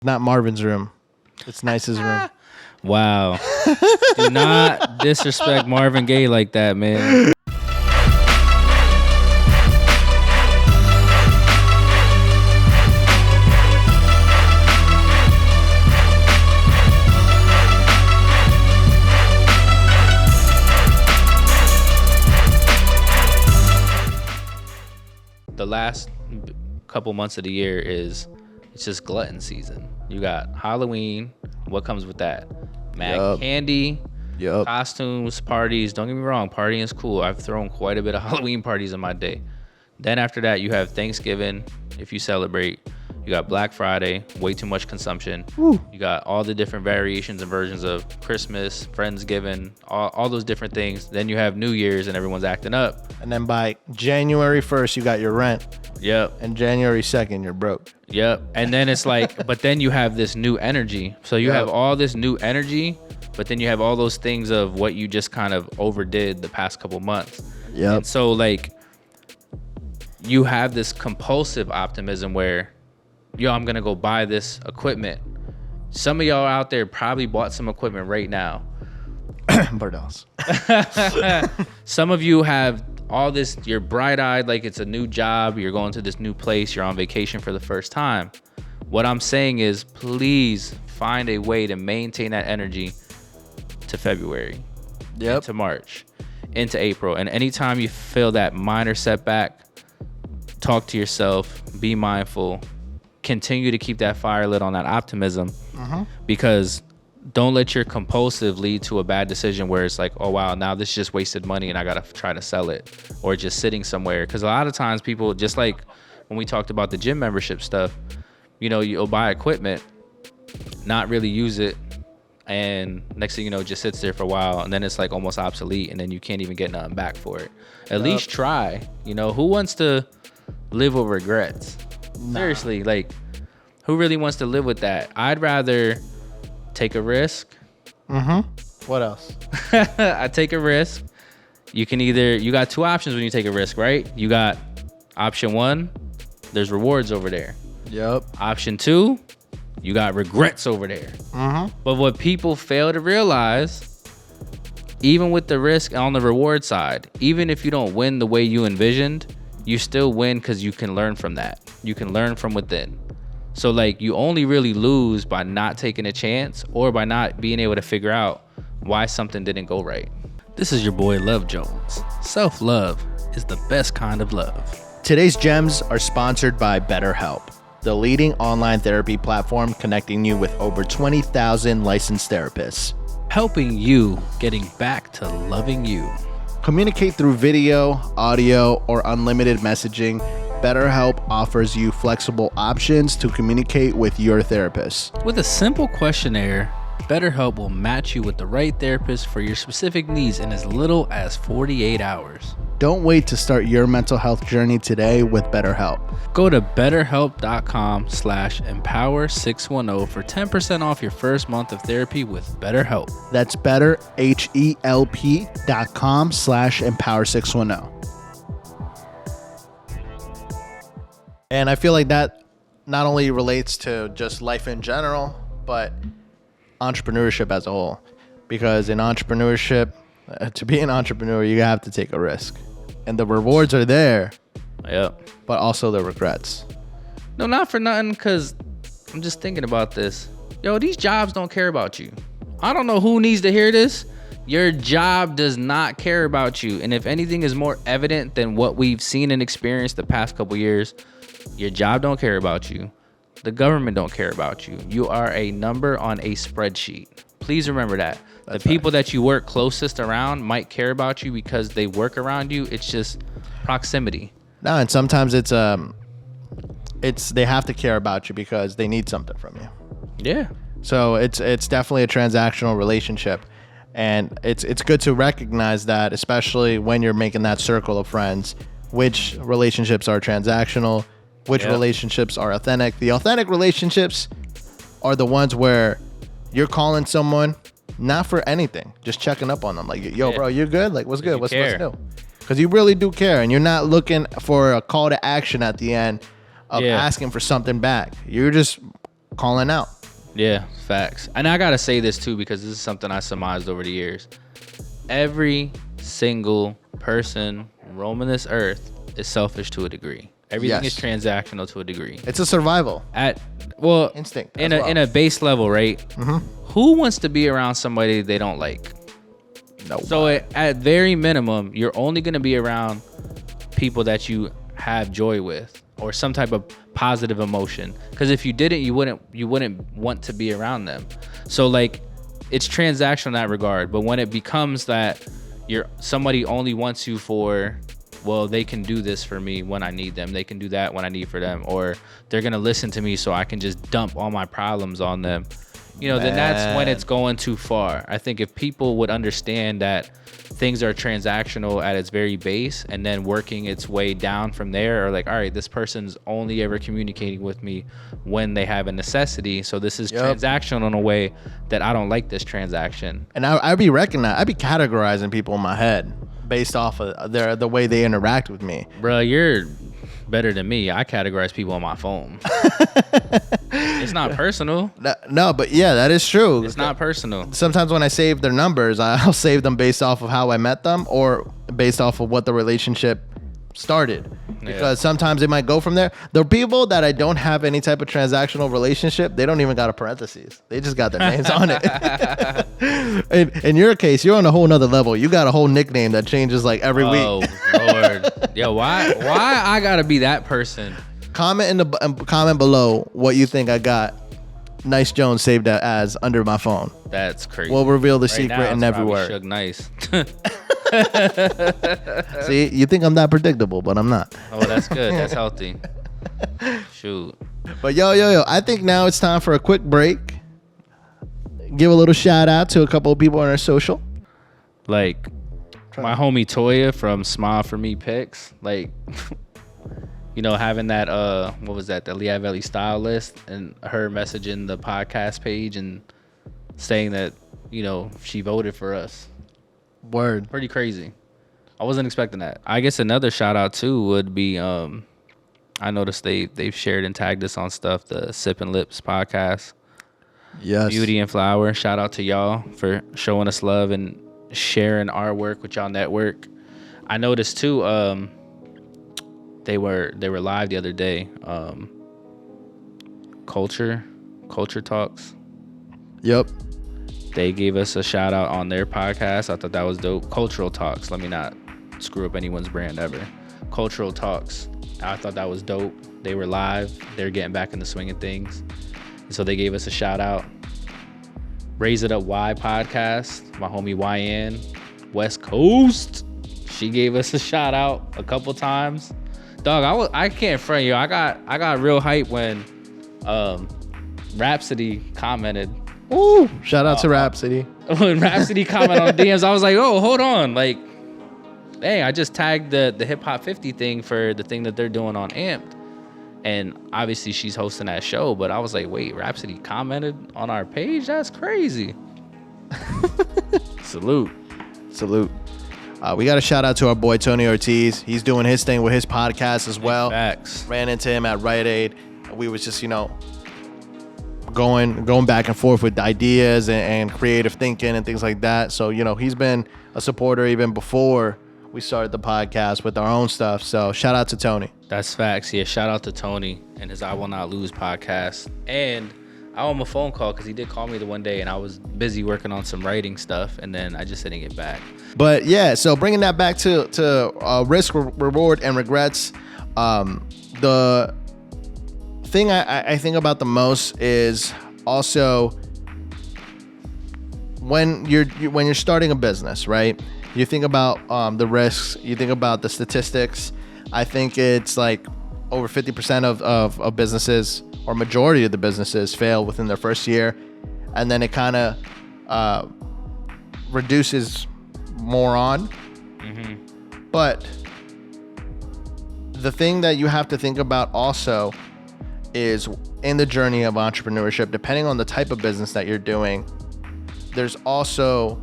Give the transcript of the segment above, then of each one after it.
Not Marvin's Room. It's Nice's room. Wow. Do not disrespect Marvin Gaye like that, man. The last couple months of the year it's just glutton season. You got Halloween. What comes with that? Mad candy, costumes, parties. Don't get me wrong, partying is cool. I've thrown quite a bit of Halloween parties in my day. Then after that, you have Thanksgiving, if you celebrate. You got Black Friday, way too much consumption. Woo. You got all the different variations and versions of Christmas, Friendsgiving, all those different things. Then you have New Year's and everyone's acting up. And then by January 1st, you got your rent. Yep. And January 2nd, you're broke. Yep. And then it's like, but then you have this new energy. So you have all this new energy, but then you have all those things of what you just kind of overdid the past couple months. Yep. And so like, you have this compulsive optimism where, yo, I'm going to go buy this equipment. Some of y'all out there probably bought some equipment right now. Bardos. Some of you have all this, you're bright-eyed like it's a new job. You're going to this new place. You're on vacation for the first time. What I'm saying is, please find a way to maintain that energy to February, into March, into April. And anytime you feel that minor setback, talk to yourself, be mindful, continue to keep that fire lit on that optimism, because don't let your compulsive lead to a bad decision where it's like, oh wow, now this just wasted money and I gotta try to sell it, or just sitting somewhere. Because a lot of times people, just like when we talked about the gym membership stuff, you know, you'll buy equipment, not really use it, and next thing you know, it just sits there for a while, and then it's like almost obsolete, and then you can't even get nothing back for it. At least try. You know, who wants to live with regrets? Seriously, like, who really wants to live with that? I'd rather take a risk. What else? I take a risk. You got two options when you take a risk, right? You got option one, there's rewards over there. Yep. Option two, you got regrets over there. But what people fail to realize, even with the risk on the reward side, even if you don't win the way you envisioned, you still win because you can learn from that. You can learn from within. So like, you only really lose by not taking a chance or by not being able to figure out why something didn't go right. This is your boy Love Jones. Self-love is the best kind of love. Today's gems are sponsored by BetterHelp, the leading online therapy platform connecting you with over 20,000 licensed therapists. Helping you getting back to loving you. Communicate through video, audio, or unlimited messaging. BetterHelp offers you flexible options to communicate with your therapist. With a simple questionnaire, BetterHelp will match you with the right therapist for your specific needs in as little as 48 hours. Don't wait to start your mental health journey today with BetterHelp. Go to betterhelp.com/empower610 for 10% off your first month of therapy with BetterHelp. That's betterhelp.com/empower610. And I feel like that not only relates to just life in general, but entrepreneurship as a whole. Because in entrepreneurship, to be an entrepreneur, you have to take a risk. And the rewards are there, but also the regrets. No, not for nothing, because I'm just thinking about this. Yo, these jobs don't care about you. I don't know who needs to hear this. Your job does not care about you. And if anything is more evident than what we've seen and experienced the past couple years, your job don't care about you. The government don't care about you. You are a number on a spreadsheet. Please remember that. The people that you work closest around might care about you because they work around you. It's just proximity. No, and sometimes it's they have to care about you because they need something from you. Yeah. So it's definitely a transactional relationship. And it's good to recognize that, especially when you're making that circle of friends, which relationships are transactional, which relationships are authentic. The authentic relationships are the ones where you're calling someone not for anything, just checking up on them. Like, yo, bro, you good? Like, what's good? What's new? Because you really do care, and you're not looking for a call to action at the end of asking for something back. You're just calling out. Yeah, facts. And I gotta say this too, because this is something I surmised over the years. Every single person roaming this earth is selfish to a degree. Everything is transactional to a degree. It's a survival instinct in a base level, right? Who wants to be around somebody they don't like? No. So at very minimum, you're only gonna be around people that you have joy with or some type of positive emotion. Because if you didn't, you wouldn't want to be around them. So like, it's transactional in that regard. But when it becomes that somebody only wants you for, well, they can do this for me when I need them, they can do that when I need for them, or they're gonna listen to me so I can just dump all my problems on them, then that's when it's going too far. I think if people would understand that things are transactional at its very base and then working its way down from there, or like, all right, this person's only ever communicating with me when they have a necessity, so this is transactional in a way that I don't like this transaction. And I'd be categorizing people in my head based off of the way they interact with me. Bro, you're better than me. I categorize people on my phone. It's not personal. No, but yeah, that is true. It's not personal. Sometimes when I save their numbers, I'll save them based off of how I met them or based off of what the relationship started. Because sometimes it might go from there. The people that I don't have any type of transactional relationship, they don't even got a parentheses. They just got their names on it. In your case, you're on a whole nother level. You got a whole nickname that changes like every week. Oh, Lord. Yo, why I gotta be that person? Comment comment below what you think I got Nice Jones saved as under my phone. That's crazy. We'll reveal the secret in every word. Shug Nice. See, you think I'm that predictable, but I'm not. Oh, that's good. That's healthy. Shoot. But yo, I think now it's time for a quick break. Give a little shout out to a couple of people on our social. Like my homie Toya from Smile For Me Pics. Like, having that, what was that? The Lehigh Valley style list, and her messaging the podcast page and saying that, she voted for us. Word. Pretty crazy. I wasn't expecting that. I guess another shout out too would be, I noticed they've shared and tagged us on stuff, the Sip and Lips podcast. Yes. Beauty and Flower. Shout out to y'all for showing us love and sharing our work with y'all network. I noticed too, they were live the other day. Culture Talks. Yep. They gave us a shout out on their podcast. I thought that was dope. Cultural Talks. Let me not screw up anyone's brand ever. Cultural Talks. I thought that was dope. They were live. They're getting back in the swing of things. And so they gave us a shout out. Raise It Up Y podcast. My homie YN, West Coast. She gave us a shout out a couple times. Dog, I can't front you. I got real hype when Rhapsody commented. Ooh, shout out to Rhapsody. When Rhapsody commented on DMs, I was like, oh, hold on. Like, hey, I just tagged the Hip Hop 50 thing for the thing that they're doing on Amped. And obviously she's hosting that show, but I was like, wait, Rhapsody commented on our page? That's crazy. Salute. We got a shout out to our boy Tony Ortiz. He's doing his thing with his podcast as well. Facts. Ran into him at Rite Aid. We was just, going back and forth with ideas and creative thinking and things like that. So, he's been a supporter even before we started the podcast with our own stuff. So shout out to Tony. That's facts. Yeah, shout out to Tony and his I Will Not Lose podcast. And I owe him a phone call because he did call me the one day and I was busy working on some writing stuff and then I just didn't get back. But yeah, so bringing that back to risk, reward, and regrets. The thing I think about the most is also when you're starting a business, right? You think about the risks, you think about the statistics. I think it's like over 50% of businesses, or majority of the businesses, fail within their first year, and then it kind of reduces more on. Mm-hmm. But the thing that you have to think about also is in the journey of entrepreneurship, depending on the type of business that you're doing, there's also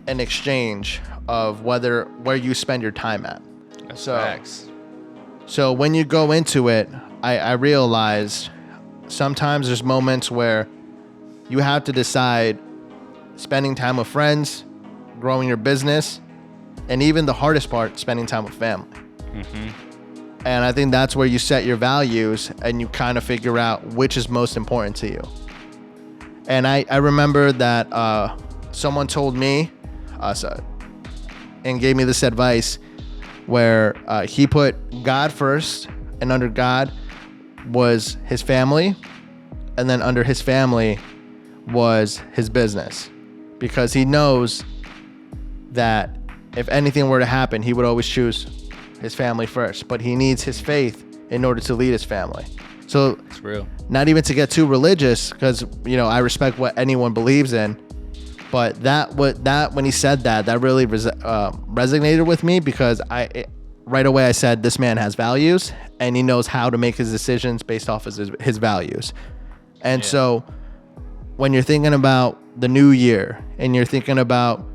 an exchange of where you spend your time at. That's facts. So when you go into it, I realized sometimes there's moments where you have to decide spending time with friends, growing your business, and even the hardest part, spending time with family. And I think that's where you set your values and you kind of figure out which is most important to you. And I remember that someone told me and gave me this advice where he put God first, and under God was his family, and then under his family was his business, because he knows that if anything were to happen, he would always choose his family first, but he needs his faith in order to lead his family. So It's real. not even to get too religious, because I respect what anyone believes in, but when he said that really resonated with me, because right away I said, this man has values and he knows how to make his decisions based off of his values. And so when you're thinking about the new year and you're thinking about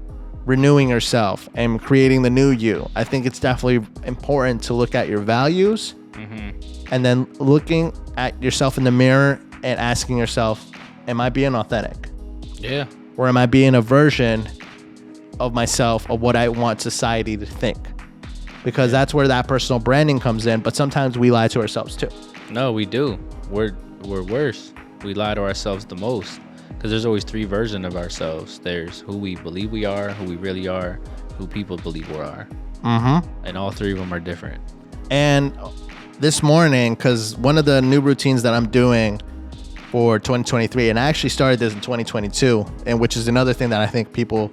renewing yourself and creating the new you, I think it's definitely important to look at your values and then looking at yourself in the mirror and asking yourself, am I being authentic? Yeah. Or am I being a version of myself of what I want society to think? Because that's where that personal branding comes in. But sometimes we lie to ourselves too. No, we do. We're worse. We lie to ourselves the most, because there's always three versions of ourselves. There's who we believe we are, who we really are, who people believe we are. And all three of them are different. And this morning, because one of the new routines that I'm doing for 2023, and I actually started this in 2022, and which is another thing that I think people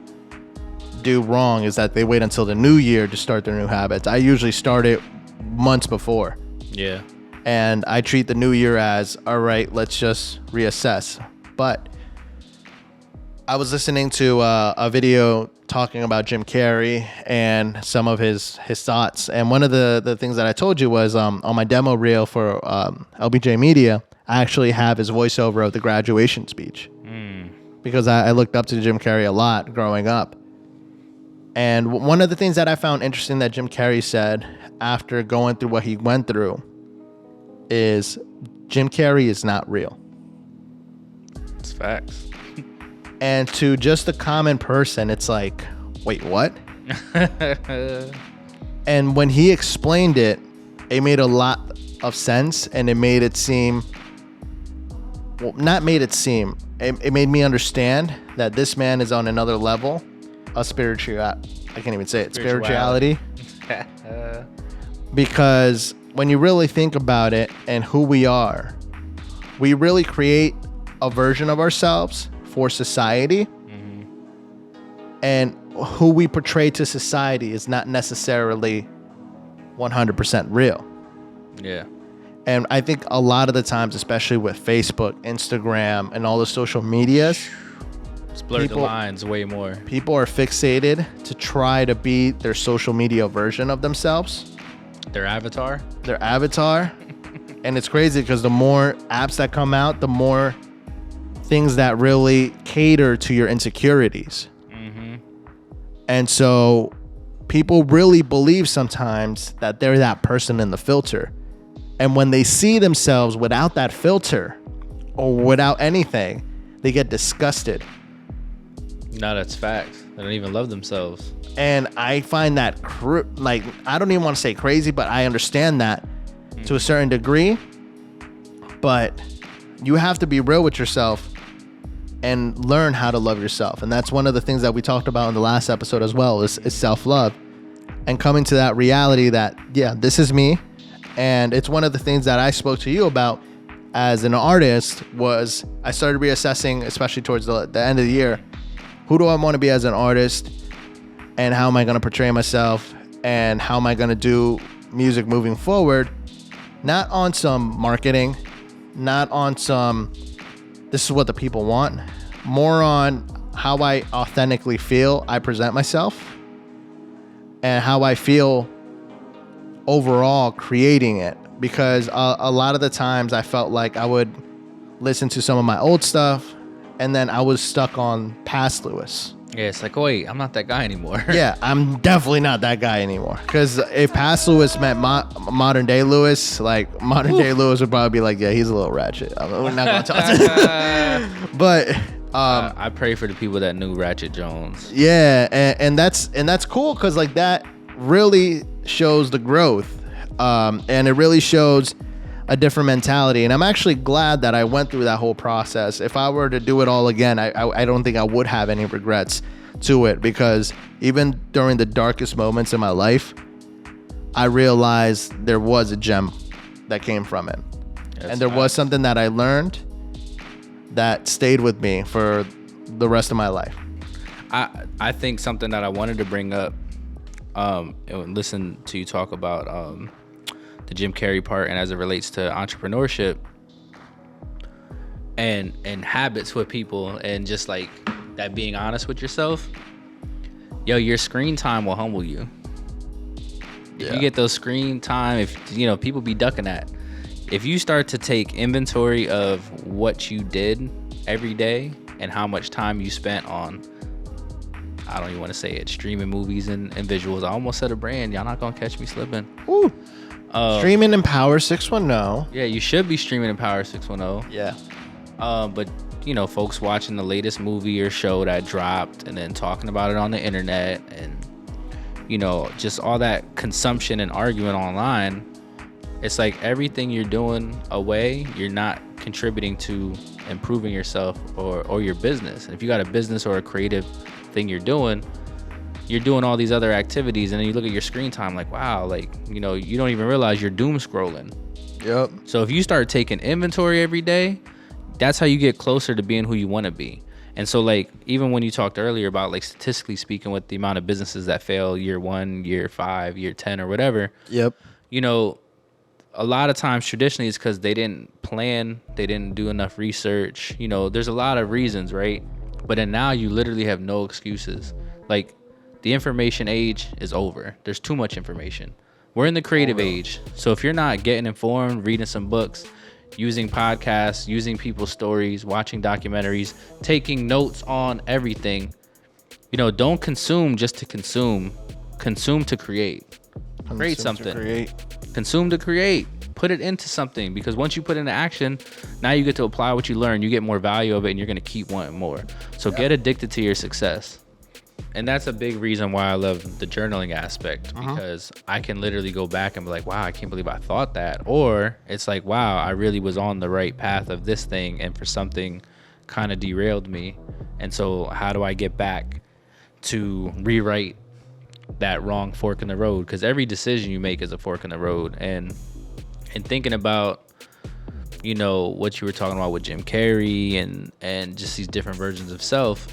do wrong, is that they wait until the new year to start their new habits. I usually start it months before. Yeah. And I treat the new year as, all right, let's just reassess. But I was listening to a video talking about Jim Carrey and some of his thoughts. And one of the things that I told you was on my demo reel for LBJ Media, I actually have his voiceover of the graduation speech. Because I looked up to Jim Carrey a lot growing up. And one of the things that I found interesting that Jim Carrey said after going through what he went through is Jim Carrey is not real. It's facts. And to just a common person, it's like, wait, what? And when he explained it, it made a lot of sense, and it made it seem, well, not made it seem, it made me understand that this man is on another level of spirituality. I can't even say it. Spirituality. Because when you really think about it and who we are, we really create a version of ourselves for society. And who we portray to society is not necessarily 100% real. Yeah. And I think a lot of the times, especially with Facebook, Instagram, and all the social medias, It's blurred the lines way more. people are fixated to try to be their social media version of themselves, Their avatar. And it's crazy because the more apps that come out, the more things that really cater to your insecurities. And so people really believe sometimes that they're that person in the filter. And when they see themselves without that filter or without anything, they get disgusted. No, that's facts. They don't even love themselves. And I find that, I don't even want to say crazy, but I understand that to a certain degree. But you have to be real with yourself and learn how to love yourself. And that's one of the things that we talked about in the last episode as well, is self-love. And coming to that reality that, yeah, this is me. And it's one of the things that I spoke to you about as an artist, was I started reassessing, especially towards the end of the year, who do I want to be as an artist, and how am I going to portray myself, and how am I going to do music moving forward? Not on some marketing, not on some, this is what the people want, more on how I authentically feel I present myself, and how I feel overall creating it. Because a lot of the times I felt like I would listen to some of my old stuff, and then I was stuck on past Lewis. Yeah, it's like, oh, wait, I'm not that guy anymore. Yeah, I'm definitely not that guy anymore. Because if past Lewis met modern day Lewis, like modern day Lewis would probably be like, yeah, he's a little ratchet. We're not gonna talk to him. But I pray for the people that knew Ratchet Jones. yeah, and that's cool because like that really shows the growth, and it really shows a different mentality. And I'm actually glad that I went through that whole process. If I were to do it all again, I don't think I would have any regrets to it, because even during the darkest moments in my life, I realized there was a gem that came from it. And there was something that I learned that stayed with me for the rest of my life. I think something that I wanted to bring up, and listen to you talk about the Jim Carrey part, and as it relates to entrepreneurship and habits with people, and just like that, being honest with yourself. Yo, your screen time will humble you. If you get those screen time, if you know, people be ducking that. If you start to take inventory of what you did every day and how much time you spent on, I don't even want to say it, streaming movies and visuals. I almost said a brand. Y'all not gonna catch me slipping. Ooh. Streaming in Power 610. Yeah, you should be streaming in Power 610. Yeah. But you know, folks watching the latest movie or show that dropped and then talking about it on the internet, and you know, just all that consumption and arguing online. It's like everything you're doing away, you're not contributing to improving yourself or your business. And if you got a business or a creative thing you're doing all these other activities, and then you look at your screen time like, wow, like, you know, you don't even realize you're doom scrolling. Yep. So if you start taking inventory every day, that's how you get closer to being who you want to be. And so like, even when you talked earlier about like statistically speaking with the amount of businesses that fail year 1, year 5, year 10 or whatever. Yep. You know, a lot of times traditionally it's because they didn't plan, they didn't do enough research. You know, there's a lot of reasons, right? But then now you literally have no excuses. Like, the information age is over. There's too much information. We're in the creative age. So if you're not getting informed, reading some books, using podcasts, using people's stories, watching documentaries, taking notes on everything, you know, don't consume just to consume. Consume to create. Create something. Consume to create. Put it into something, because once you put it into action, now you get to apply what you learn. You get more value of it, and you're going to keep wanting more. So get addicted to your success. And that's a big reason why I love the journaling aspect, because I can literally go back and be like, wow, I can't believe I thought that. Or it's like, wow, I really was on the right path of this thing, and for something kind of derailed me. And so how do I get back to rewrite that wrong fork in the road? Because every decision you make is a fork in the road. And thinking about, you know, what you were talking about with Jim Carrey and just these different versions of self,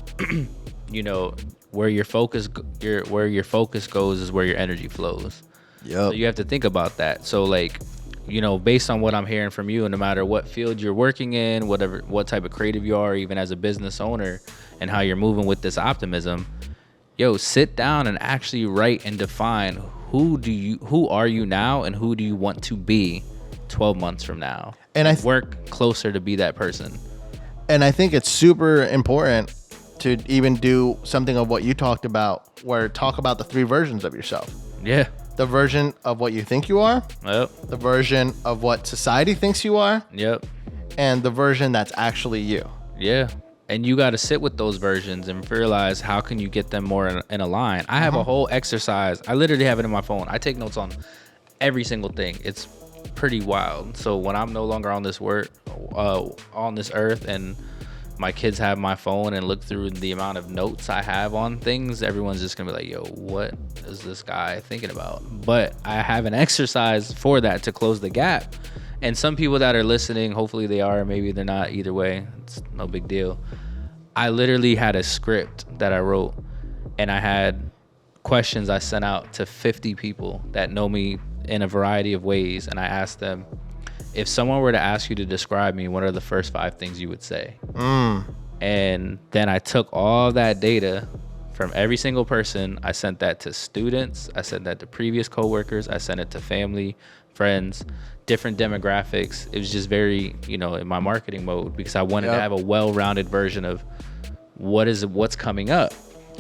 you know, where your focus goes is where your energy flows. Yep. So you have to think about that. So like, you know, based on what I'm hearing from you, and no matter what field you're working in, what type of creative you are, even as a business owner, and how you're moving with this optimism, yo, sit down and actually write and define who are you now, and who do you want to be 12 months from now, and work closer to be that person. And I think it's super important to even do something of what you talked about, where talk about the 3 versions of yourself. Yeah. The version of what you think you are. Yep. The version of what society thinks you are. Yep. And the version that's actually you. Yeah. And you got to sit with those versions and realize how can you get them more in a line. I have a whole exercise. I literally have it in my phone. I take notes on every single thing. It's pretty wild. So when I'm no longer on this on this earth, and my kids have my phone and look through the amount of notes I have on things, everyone's just gonna be like, yo, what is this guy thinking about? But I have an exercise for that to close the gap. And some people that are listening, hopefully they are, maybe they're not, either way, it's no big deal. I literally had a script that I wrote, and I had questions I sent out to 50 people that know me in a variety of ways. And I asked them, if someone were to ask you to describe me, what are the first 5 things you would say? And then I took all that data from every single person. I sent that to students. I sent that to previous coworkers. I sent it to family, friends, different demographics. It was just very, you know, in my marketing mode, because I wanted to have a well-rounded version of what's coming up.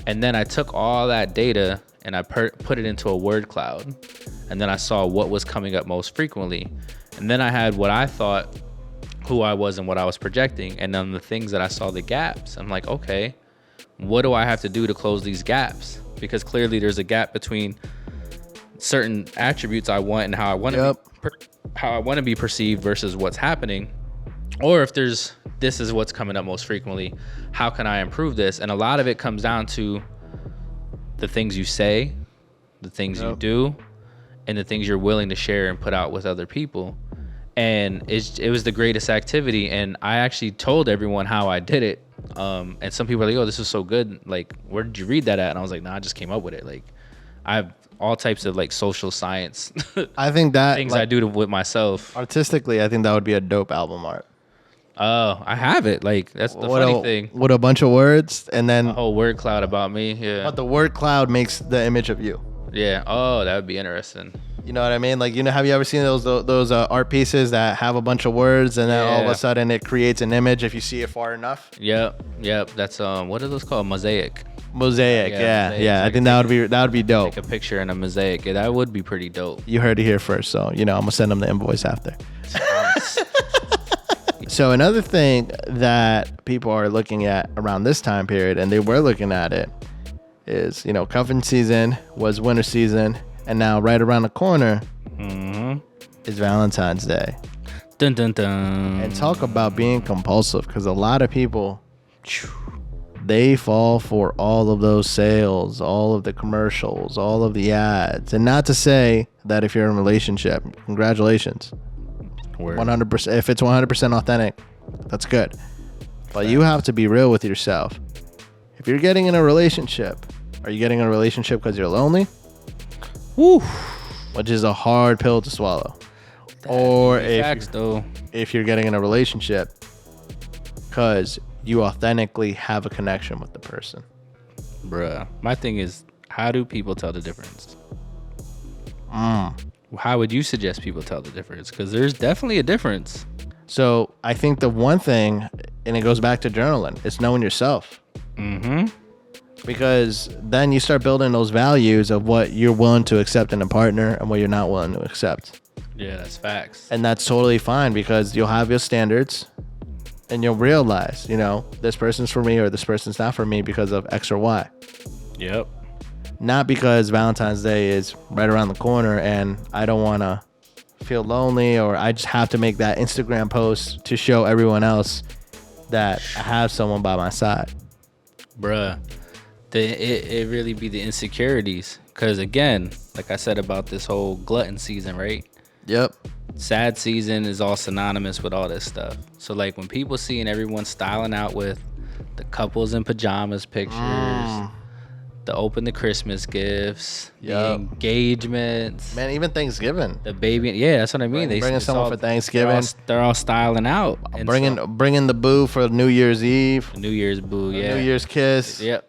And then I took all that data and I put it into a word cloud. And then I saw what was coming up most frequently. And then I had what I thought, who I was and what I was projecting. And then the things that I saw the gaps, I'm like, okay, what do I have to do to close these gaps? Because clearly there's a gap between certain attributes I want and how I want to be perceived versus what's happening. Or if this is what's coming up most frequently, how can I improve this? And a lot of it comes down to the things you say, the things you do, and the things you're willing to share and put out with other people. And it was the greatest activity. And I actually told everyone how I did it. And some people are like, oh, this is so good. Like, where did you read that at? And I was like, nah, I just came up with it. Like, I have all types of like social science I think that things like, I do with myself. Artistically, I think that would be a dope album art. Oh, I have it. Like, that's the funny thing. With a bunch of words and then A whole word cloud about me. Yeah. but the word cloud makes the image of you. Yeah. Oh, that would be interesting. You know what I mean? Like, have you ever seen those art pieces that have a bunch of words and then all of a sudden it creates an image if you see it far enough? Yep. That's what are those called? Mosaic. Mosaic. Yeah. I think that would be dope. Take a picture in a mosaic. Yeah, that would be pretty dope. You heard it here first, so I'm gonna send them the invoice after. So another thing that people are looking at around this time period, and they were looking at it, is cuffing season was winter season, and now right around the corner is Valentine's Day. Dun dun dun. And talk about being compulsive, because a lot of people, they fall for all of those sales, all of the commercials, all of the ads. And not to say that if you're in a relationship, congratulations. 100%. If it's 100% authentic, that's good. But you have to be real with yourself. If you're getting in a relationship, are you getting in a relationship because you're lonely? Woo. Which is a hard pill to swallow. Or if you're getting in a relationship because you authentically have a connection with the person. Bruh. My thing is, how do people tell the difference? How would you suggest people tell the difference? Because there's definitely a difference. So I think the one thing, and it goes back to journaling, is knowing yourself. Because then you start building those values of what you're willing to accept in a partner and what you're not willing to accept. Yeah, that's facts. And that's totally fine, because you'll have your standards and you'll realize, this person's for me or this person's not for me because of X or Y. Yep. Not because Valentine's Day is right around the corner and I don't want to feel lonely, or I just have to make that Instagram post to show everyone else that I have someone by my side. Bruh, it really be the insecurities. Because again, like I said about this whole glutton season, right? Yep. Sad season is all synonymous with all this stuff. So like when people seeing everyone styling out with the couples in pajamas pictures, the open the Christmas gifts, the engagements, man, even Thanksgiving, the baby, yeah, that's what I mean. Bringing someone for Thanksgiving, they're all styling out, and bringing the boo for New Year's Eve, New Year's boo, New Year's kiss, yep,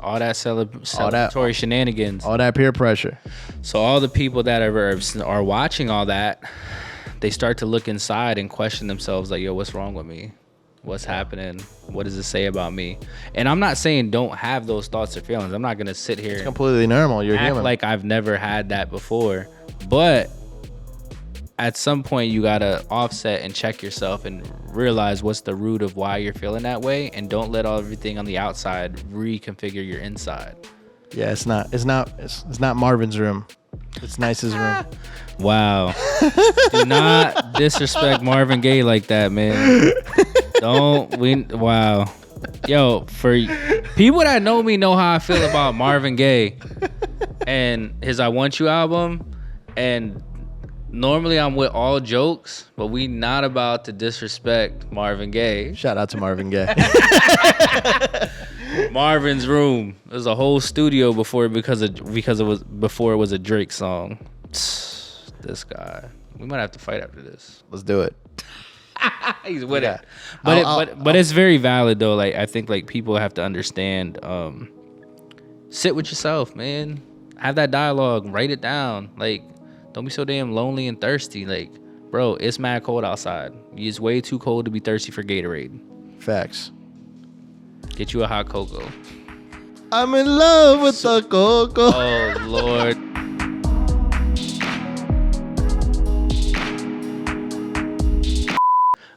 all that celebratory shenanigans, all that peer pressure. So all the people that are watching all that, they start to look inside and question themselves, like, yo, what's wrong with me? What's happening? What does it say about me? And I'm not saying don't have those thoughts or feelings. I'm not gonna sit here. It's completely normal. You're act human. Like I've never had that before. But at some point, you gotta offset and check yourself and realize what's the root of why you're feeling that way, and don't let everything on the outside reconfigure your inside. Yeah, it's not Marvin's Room. It's Nice's room. Wow. Do not disrespect Marvin Gaye like that, man. Wow. Yo, for people that know me know how I feel about Marvin Gaye and his I Want You album. And normally I'm with all jokes, but we not about to disrespect Marvin Gaye. Shout out to Marvin Gaye. Marvin's Room. There's a whole studio before it was a Drake song. This guy. We might have to fight after this. Let's do it. He's with it. But it's very valid though. Like I think like people have to understand, sit with yourself, man. Have that dialogue, write it down. Like, don't be so damn lonely and thirsty. Like, bro, it's mad cold outside. It's way too cold to be thirsty for Gatorade. Facts. Get you a hot cocoa. I'm in love with the coco. Oh Lord.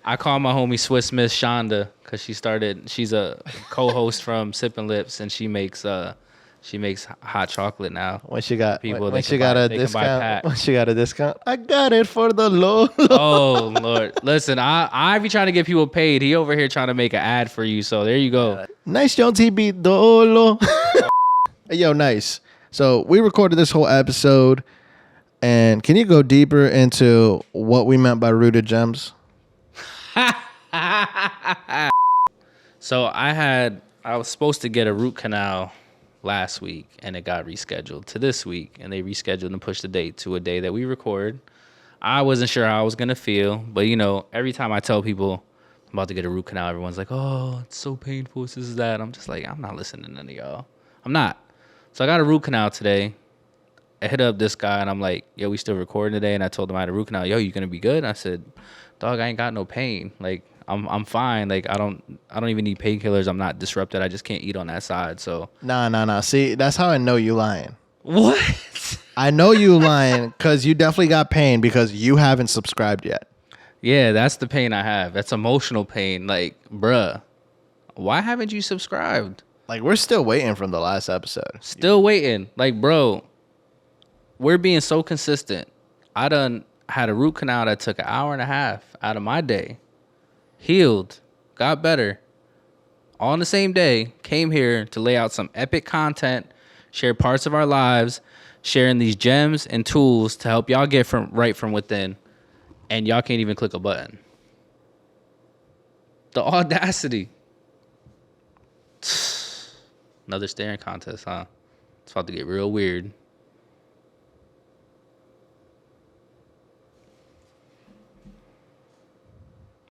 I call my homie Swiss Miss Shonda because she's a co-host from Sippin' Lips, and she makes hot chocolate now. When she got People, when she got a discount. When she got a discount, I got it for the low. Oh Lord. Listen, I be trying to get people paid. He over here trying to make an ad for you. So there you go. Nice Jones, he beat Dolo. Hey, yo, nice. So we recorded this whole episode, and can you go deeper into what we meant by rooted gems? So I was supposed to get a root canal last week, and it got rescheduled to this week, and they rescheduled and pushed the date to a day that we record. I wasn't sure how I was gonna feel, but every time I tell people I'm about to get a root canal, everyone's like, "Oh, it's so painful. This is that." I'm just like, I'm not listening to none of y'all. I'm not. So I got a root canal today. I hit up this guy and I'm like, "Yo, we still recording today?" And I told him I had a root canal. "Yo, you gonna be good?" And I said, "Dog, I ain't got no pain. Like, I'm fine. Like, I don't even need painkillers. I'm not disrupted. I just can't eat on that side." So Nah. See, that's how I know you lying. what? I know you lying because you definitely got pain because you haven't subscribed yet. Yeah, that's the pain I have. That's emotional pain. Like, bruh, why haven't you subscribed? Like, we're still waiting from the last episode. Still waiting. Like, bro, we're being so consistent. I done had a root canal that took an hour and a half out of my day. Healed. Got better. All on the same day. Came here to lay out some epic content. Share parts of our lives. Sharing these gems and tools to help y'all get right from within. And y'all can't even click a button. The audacity. Another staring contest, huh? It's about to get real weird.